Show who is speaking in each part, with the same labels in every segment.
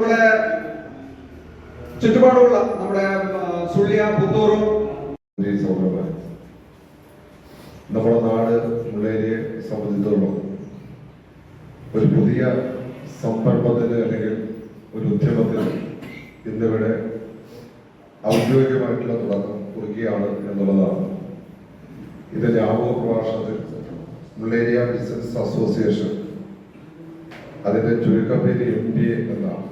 Speaker 1: നമ്മുടെ ചുറ്റുപാടുള്ള നമ്മുടെ സുള്ളിയ പുത്തൂറും
Speaker 2: നമ്മുടെ നാട് മുള്ളേരിയെ സംബന്ധിച്ചിടത്തോളം ഒരു പുതിയ സംരംഭത്തിന് അല്ലെങ്കിൽ ഒരു ഉദ്യമത്തിന് ഇന്നിവിടെ ഔദ്യോഗികമായിട്ടുള്ള തുടക്കം കുറിക്കുകയാണ് എന്നുള്ളതാണ്. ഇതിന്റെ ആമുഖ പ്രഭാഷണത്തിൽ മുള്ളേരിയ ബിസിനസ് അസോസിയേഷൻ അതിന്റെ ചുരുക്കപ്പേര് MBA എന്നാണ്.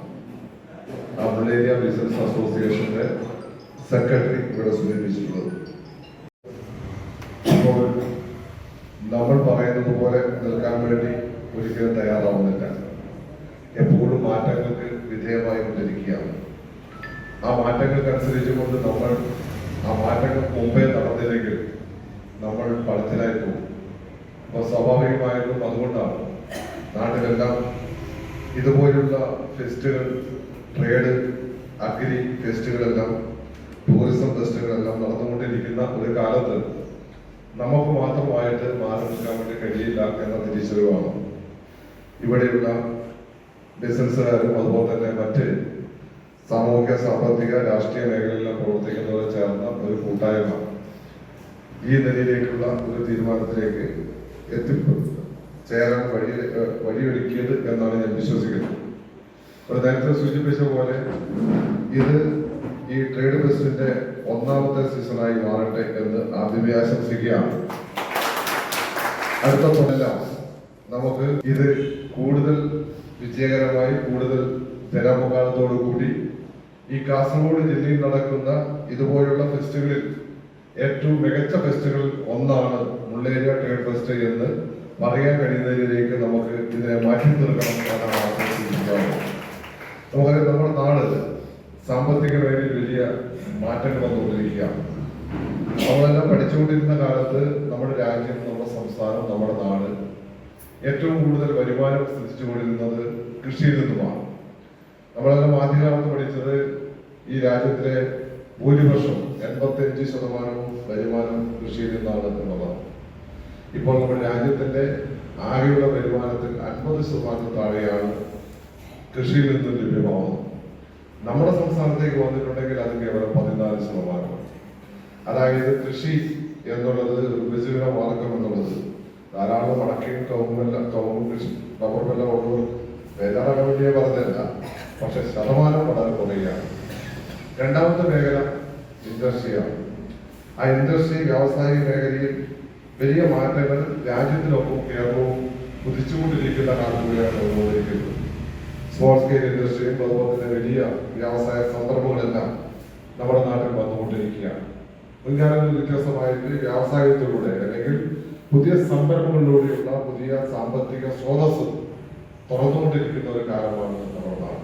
Speaker 2: ആ മുള്ളേരിയ ബിസിനസ് അസോസിയേഷന്റെ സെക്രട്ടറി ഇവിടെ സൂചിപ്പിച്ചിട്ടുള്ളത്. അപ്പോൾ നമ്മൾ പറയുന്നത് പോലെ നിൽക്കാൻ വേണ്ടി ഒരിക്കലും തയ്യാറാവുന്നില്ല. എപ്പോഴും മാറ്റങ്ങൾക്ക് വിധേയമായി കൊണ്ടിരിക്കുകയാണ്. ആ മാറ്റങ്ങൾക്കനുസരിച്ച് കൊണ്ട് നമ്മൾ ആ മാറ്റങ്ങൾ മുമ്പേ നടന്നില്ലെങ്കിൽ നമ്മൾ പടത്തിലായി പോകും. അപ്പൊ സ്വാഭാവികമായിട്ടും അതുകൊണ്ടാണ് നാട്ടിലെല്ലാം ഇതുപോലുള്ള ഫെസ്റ്റുകൾ, ട്രേഡ്, അഗ്രി ഫെസ്റ്റുകളെല്ലാം, ടൂറിസം ഫെസ്റ്റുകളെല്ലാം നടന്നുകൊണ്ടിരിക്കുന്ന ഒരു കാലത്ത് നമുക്ക് മാത്രമായിട്ട് മാറി നിൽക്കാൻ വേണ്ടി കഴിയില്ല എന്ന തിരിച്ചറിവാണ് ഇവിടെയുള്ള ബിസിനസ്സുകാരും അതുപോലെ തന്നെ മറ്റ് സാമൂഹിക, സാമ്പത്തിക, രാഷ്ട്രീയ മേഖലകളിലും പ്രവർത്തിക്കുന്നവർ ചേർന്ന ഒരു കൂട്ടായ്മ ഈ നിലയിലേക്കുള്ള ഒരു തീരുമാനത്തിലേക്ക് ചേരാൻ വഴിയൊരുക്കിയത് എന്നാണ് ഞാൻ വിശ്വസിക്കുന്നത്. ഒരു നേരത്തെ സൂചിപ്പിച്ച പോലെ ഇത് ഈ ട്രേഡ് ഫെസ്റ്റിന്റെ ഒന്നാമത്തെ സീസണായി മാറട്ടെ എന്ന് ആദ്യമേ ആശംസിക്കുകയാണ്. അടുത്തപ്പോഴെല്ലാം നമുക്ക് ഇത് കൂടുതൽ വിജയകരമായി, കൂടുതൽ ജനപങ്കാളിത്തോടു കൂടി ഈ കാസർഗോഡ് ജില്ലയിൽ നടക്കുന്ന ഇതുപോലുള്ള ഫെസ്റ്റുകളിൽ ഏറ്റവും മികച്ച ഫെസ്റ്റുകളിൽ ഒന്നാണ് മുള്ളേരിയ ട്രേഡ് ഫെസ്റ്റ് എന്ന് പറയാൻ കഴിയുന്നതിലേക്ക് നമുക്ക് ഇതിനെ മാറ്റി തീർക്കണം എന്നാണ് ആഗ്രഹിക്കുന്നത്. നമുക്കറിയാം, നമ്മുടെ നാട് സാമ്പത്തിക മേഖലയിൽ വലിയ മാറ്റങ്ങൾ വന്നുകൊണ്ടിരിക്കുകയാണ്. നമ്മളെല്ലാം പഠിച്ചുകൊണ്ടിരുന്ന കാലത്ത് നമ്മുടെ രാജ്യം, നമ്മുടെ സംസ്ഥാനം, നമ്മുടെ നാട് ഏറ്റവും കൂടുതൽ വരുമാനം സൃഷ്ടിച്ചുകൊണ്ടിരുന്നത് കൃഷിയിൽ നിന്നുമാണ്. നമ്മളെല്ലാം ആദ്യകാലത്ത് പഠിച്ചത് ഈ രാജ്യത്തിലെ ഭൂരിപക്ഷം 85% വരുമാനം കൃഷിയിൽ നിന്നാണ് എന്നുള്ളതാണ്. ഇപ്പോൾ നമ്മുടെ രാജ്യത്തിന്റെ ആകെയുള്ള വരുമാനത്തിൽ 50% താഴെയാണ് കൃഷിയിൽ നിന്ന് ലഭ്യമാവുന്നത്. നമ്മുടെ സംസ്ഥാനത്തേക്ക് വന്നിട്ടുണ്ടെങ്കിൽ അത് കേവലം 14%. അതായത് കൃഷി എന്നുള്ളത്, ഉപജീവന മാർഗം എന്നുള്ളത് ധാരാളം അടക്കയും കവുങ്ങും കൃഷി, റബ്ബർ വെല്ലം ഉള്ളവർ വേദാറാകാൻ വേണ്ടിയേ പറഞ്ഞതല്ല, പക്ഷെ ശതമാനം വളരെ കുറയുകയാണ്. രണ്ടാമത്തെ മേഖല ഇൻഡസ്ട്രിയാണ്. ആ ഇൻഡസ്ട്രി, വ്യാവസായിക മേഖലയിൽ വലിയ മാറ്റങ്ങൾ രാജ്യത്തിനൊപ്പം കേരളവും കുതിച്ചുകൊണ്ടിരിക്കുന്ന കാലത്തുകൂടിയാണ് വന്നുകൊണ്ടിരിക്കുന്നത്. സ്മോൾ സ്കെയിൽ ഇൻഡസ്ട്രിയും അതുപോലെ തന്നെ വലിയ വ്യവസായ സന്ദർഭങ്ങളെല്ലാം നമ്മുടെ നാട്ടിൽ വന്നുകൊണ്ടിരിക്കുകയാണ്. മുൻകാലങ്ങളിൽ വ്യത്യസ്തമായിട്ട് വ്യവസായത്തിലൂടെ അല്ലെങ്കിൽ പുതിയ സംരംഭങ്ങളിലൂടെയുള്ള പുതിയ സാമ്പത്തിക സ്രോതസ് തുറന്നുകൊണ്ടിരിക്കുന്ന ഒരു കാലമാണ് നമ്മുടെ നാട്.